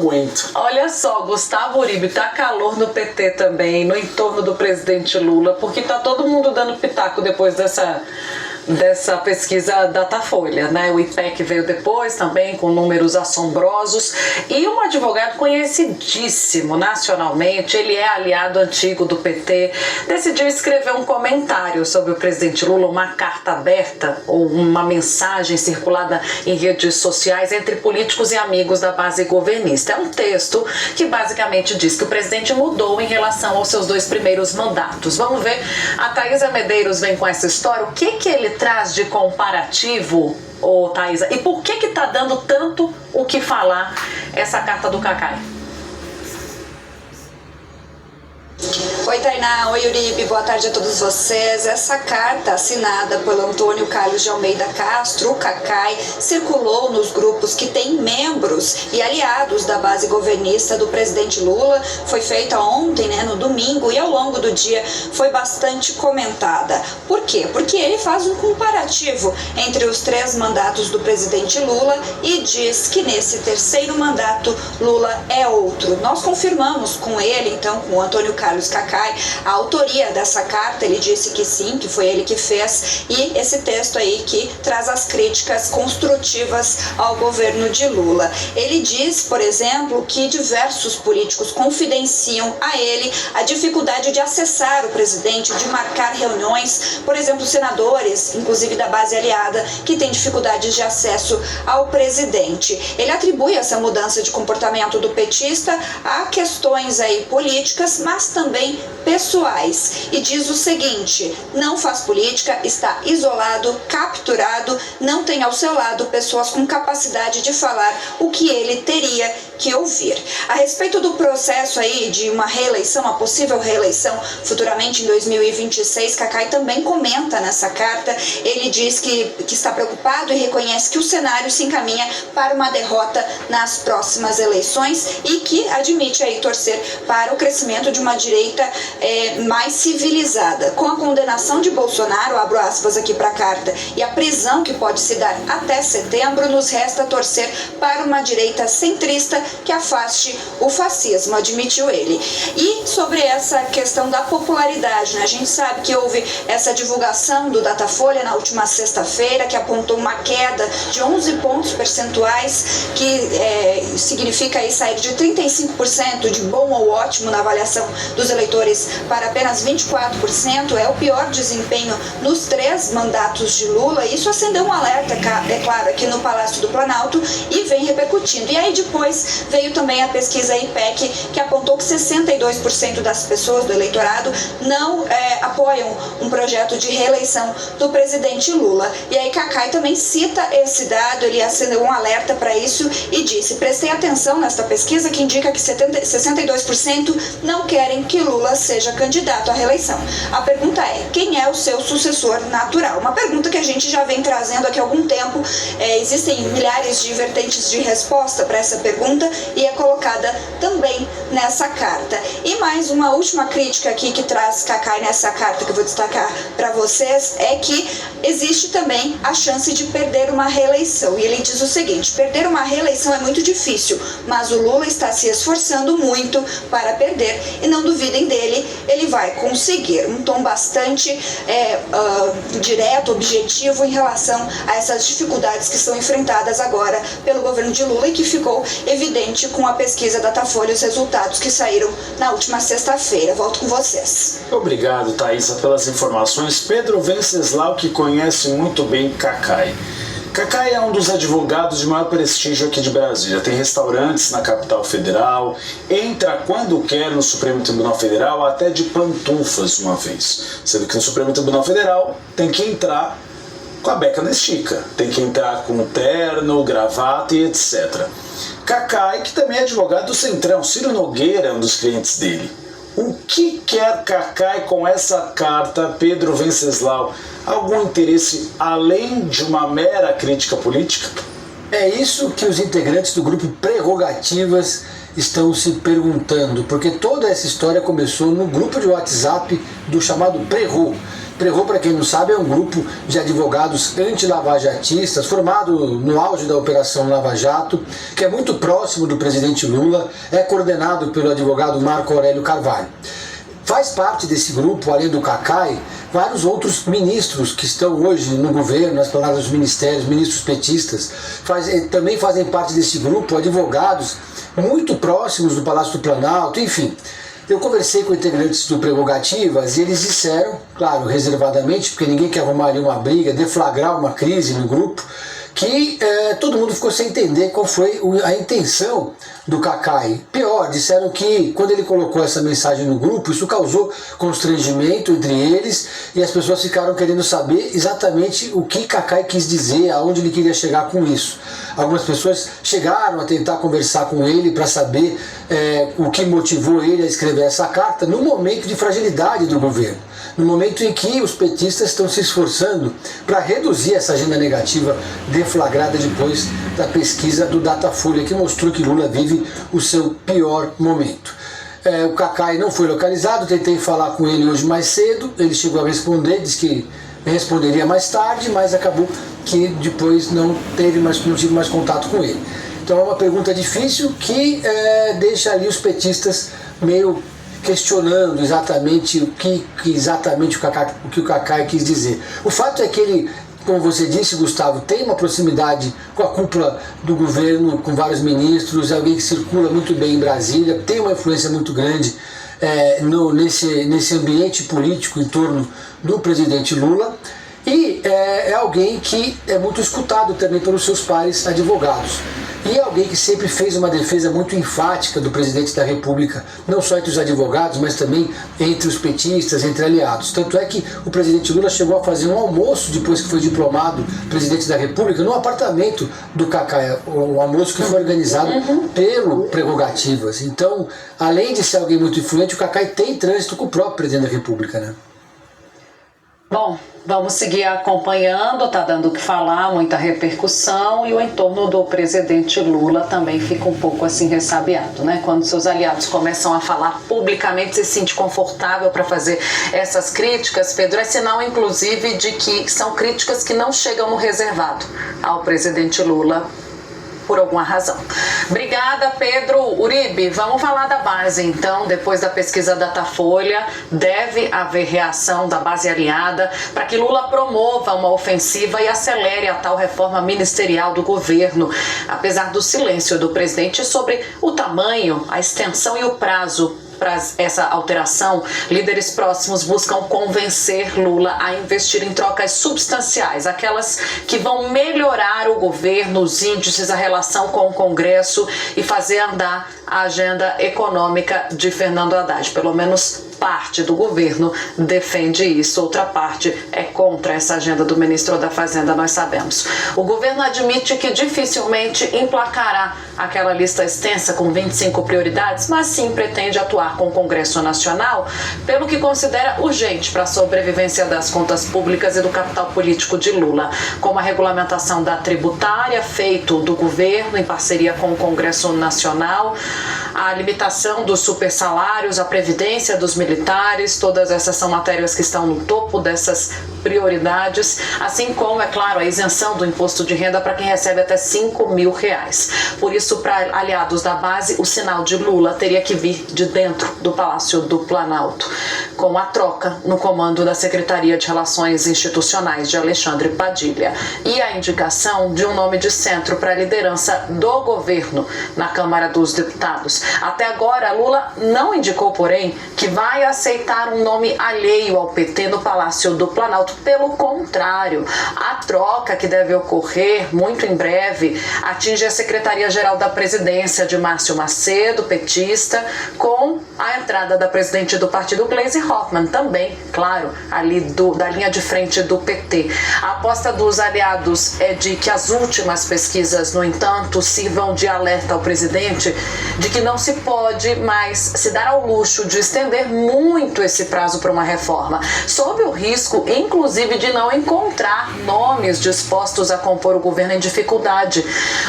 aguento. Olha só, Gustavo Uribe, tá calor no PT também, no entorno do presidente Lula, porque tá todo mundo dando pitaco depois dessa pesquisa Datafolha, né? O IPEC veio depois também com números assombrosos, e um advogado conhecidíssimo nacionalmente, ele é aliado antigo do PT, decidiu escrever um comentário sobre o presidente Lula, uma carta aberta ou uma mensagem circulada em redes sociais entre políticos e amigos da base governista. É um texto que basicamente diz que o presidente mudou em relação aos seus 2 primeiros mandatos. Vamos ver, a Thaisa Medeiros vem com essa história, o que ele traz de comparativo, Thaisa, e por que tá dando tanto o que falar essa carta do Cacai? Oi, Tainá. Oi, Uribe. Boa tarde a todos vocês. Essa carta, assinada pelo Antônio Carlos de Almeida Castro, o Cacai, circulou nos grupos que têm membros e aliados da base governista do presidente Lula. Foi feita ontem, no domingo, e ao longo do dia foi bastante comentada. Por quê? Porque ele faz um comparativo entre os 3 mandatos do presidente Lula e diz que nesse 3º mandato Lula é outro. Nós confirmamos com ele, então, com o Antônio Carlos Cacai, a autoria dessa carta. Ele disse que sim, que foi ele que fez, e esse texto aí que traz as críticas construtivas ao governo de Lula. Ele diz, por exemplo, que diversos políticos confidenciam a ele a dificuldade de acessar o presidente, de marcar reuniões, por exemplo, senadores, inclusive da base aliada, que têm dificuldades de acesso ao presidente. Ele atribui essa mudança de comportamento do petista a questões aí políticas, mas também pessoais, e diz o seguinte: não faz política, está isolado, capturado, não tem ao seu lado pessoas com capacidade de falar o que ele teria que ouvir. A respeito do processo aí de uma reeleição, a possível reeleição futuramente em 2026, Cacai também comenta nessa carta. Ele diz que está preocupado e reconhece que o cenário se encaminha para uma derrota nas próximas eleições, e que admite aí torcer para o crescimento de uma direita mais civilizada. Com a condenação de Bolsonaro, abro aspas aqui para a carta, e a prisão que pode se dar até setembro, nos resta torcer para uma direita centrista que afaste o fascismo, admitiu ele. E sobre essa questão da popularidade, a gente sabe que houve essa divulgação do Datafolha na última sexta-feira, que apontou uma queda de 11 pontos percentuais, que significa aí sair de 35% de bom ou ótimo na avaliação dos eleitores para apenas 24%, é o pior desempenho nos 3 mandatos de Lula. Isso acendeu um alerta, é claro, aqui no Palácio do Planalto, e vem repercutindo. E aí depois veio também a pesquisa IPEC, que apontou que 62% das pessoas do eleitorado não apoiam um projeto de reeleição do presidente Lula. E aí Cacai também cita esse dado, ele acendeu um alerta para isso e disse: prestei atenção nesta pesquisa que indica que 62% não querem que Lula seja candidato à reeleição. A pergunta é: quem é o seu sucessor natural? Uma pergunta que a gente já vem trazendo aqui há algum tempo. Existem milhares de vertentes de resposta para essa pergunta, e é colocada também nessa carta. E mais uma última crítica aqui que traz Cacai nessa carta, que eu vou destacar para vocês, é que existe também a chance de perder uma reeleição. E ele diz o seguinte: perder uma reeleição é muito difícil, mas o Lula está se esforçando muito para perder, e não duvidem dele, ele vai conseguir. Um tom bastante direto, objetivo em relação a essas dificuldades que são enfrentadas agora pelo governo de Lula, e que ficou evidente com a pesquisa Datafolha, os resultados que saíram na última sexta-feira. Volto com vocês. Obrigado, Thaisa, pelas informações. Pedro Venceslau, que conhece muito bem Cacai. Cacai é um dos advogados de maior prestígio aqui de Brasília. Tem restaurantes na capital federal, entra quando quer no Supremo Tribunal Federal, até de pantufas uma vez. Sendo que no Supremo Tribunal Federal tem que entrar com a beca na estica, tem que entrar com terno, gravata e etc. Cacai, que também é advogado do Centrão, Ciro Nogueira é um dos clientes dele. O que quer Cacai com essa carta, Pedro Venceslau? Algum interesse além de uma mera crítica política? É isso que os integrantes do grupo Prerrogativas estão se perguntando, porque toda essa história começou no grupo de WhatsApp do chamado Prerro. Prerro, para quem não sabe, é um grupo de advogados anti-lavajatistas, formado no auge da Operação Lava Jato, que é muito próximo do presidente Lula, é coordenado pelo advogado Marco Aurélio Carvalho. Faz parte desse grupo, além do Cacai, vários outros ministros que estão hoje no governo, nas planadas dos ministérios, ministros petistas, também fazem parte desse grupo, advogados muito próximos do Palácio do Planalto, enfim. Eu conversei com integrantes do Prerrogativas e eles disseram, claro, reservadamente, porque ninguém quer arrumar ali uma briga, deflagrar uma crise no grupo, que todo mundo ficou sem entender qual foi a intenção do Cacai. Pior, disseram que quando ele colocou essa mensagem no grupo, isso causou constrangimento entre eles e as pessoas ficaram querendo saber exatamente o que Cacai quis dizer, aonde ele queria chegar com isso. Algumas pessoas chegaram a tentar conversar com ele para saber o que motivou ele a escrever essa carta no momento de fragilidade do governo, no momento em que os petistas estão se esforçando para reduzir essa agenda negativa deflagrada depois da pesquisa do Datafolha, que mostrou que Lula vive o seu pior momento. O Cacai não foi localizado, tentei falar com ele hoje mais cedo, ele chegou a responder, disse que responderia mais tarde, mas acabou que depois não tive mais contato com ele. Então é uma pergunta difícil que deixa ali os petistas meio questionando exatamente o que o Cacai quis dizer. O fato é que ele, como você disse, Gustavo, tem uma proximidade com a cúpula do governo, com vários ministros, é alguém que circula muito bem em Brasília, tem uma influência muito grande nesse ambiente político em torno do presidente Lula, e é alguém que é muito escutado também pelos seus pares advogados. E é alguém que sempre fez uma defesa muito enfática do presidente da República, não só entre os advogados, mas também entre os petistas, entre aliados. Tanto é que o presidente Lula chegou a fazer um almoço, depois que foi diplomado presidente da República, no apartamento do Cacai, um almoço que foi organizado pelo Prerrogativas. Então, além de ser alguém muito influente, o Cacai tem trânsito com o próprio presidente da República, né? Bom, vamos seguir acompanhando, está dando o que falar, muita repercussão, e o entorno do presidente Lula também fica um pouco assim ressabiado, né? Quando seus aliados começam a falar publicamente, se sente confortável para fazer essas críticas, Pedro, é sinal inclusive de que são críticas que não chegam no reservado ao presidente Lula, por alguma razão. Obrigada, Pedro. Uribe, vamos falar da base, então. Depois da pesquisa Datafolha, deve haver reação da base aliada para que Lula promova uma ofensiva e acelere a tal reforma ministerial do governo, apesar do silêncio do presidente sobre o tamanho, a extensão e o prazo para essa alteração. Líderes próximos buscam convencer Lula a investir em trocas substanciais, aquelas que vão melhorar o governo, os índices, a relação com o Congresso e fazer andar a agenda econômica de Fernando Haddad. Pelo menos parte do governo defende isso, outra parte é contra essa agenda do ministro da Fazenda, nós sabemos. O governo admite que dificilmente emplacará aquela lista extensa com 25 prioridades, mas sim pretende atuar com o Congresso Nacional pelo que considera urgente para a sobrevivência das contas públicas e do capital político de Lula, como a regulamentação da tributária, feito do governo em parceria com o Congresso Nacional, a limitação dos supersalários, a previdência dos militares, todas essas são matérias que estão no topo dessas prioridades, assim como, é claro, a isenção do imposto de renda para quem recebe até R$5 mil. Por isso, para aliados da base, o sinal de Lula teria que vir de dentro do Palácio do Planalto, com a troca no comando da Secretaria de Relações Institucionais de Alexandre Padilha e a indicação de um nome de centro para a liderança do governo na Câmara dos Deputados. Até agora, Lula não indicou, porém, que vai aceitar um nome alheio ao PT no Palácio do Planalto. Pelo contrário, a troca que deve ocorrer muito em breve atinge a Secretaria-Geral da Presidência de Márcio Macedo, petista, com a entrada da presidente do partido, Gleisi Hoffmann, também, claro, ali da linha de frente do PT. A aposta dos aliados é de que as últimas pesquisas, no entanto, sirvam de alerta ao presidente de que não se pode mais se dar ao luxo de estender muito esse prazo para uma reforma, sob o risco, inclusive, de não encontrar nomes dispostos a compor o governo em dificuldade.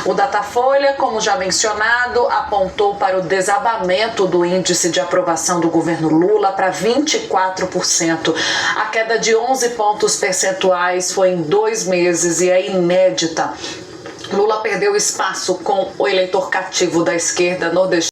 O Datafolha, como já mencionado, apontou para o desabamento do índice de aprovação do governo Lula para 24%. A queda de 11 pontos percentuais foi em 2 meses e é inédita. Lula perdeu espaço com o eleitor cativo da esquerda nordestina.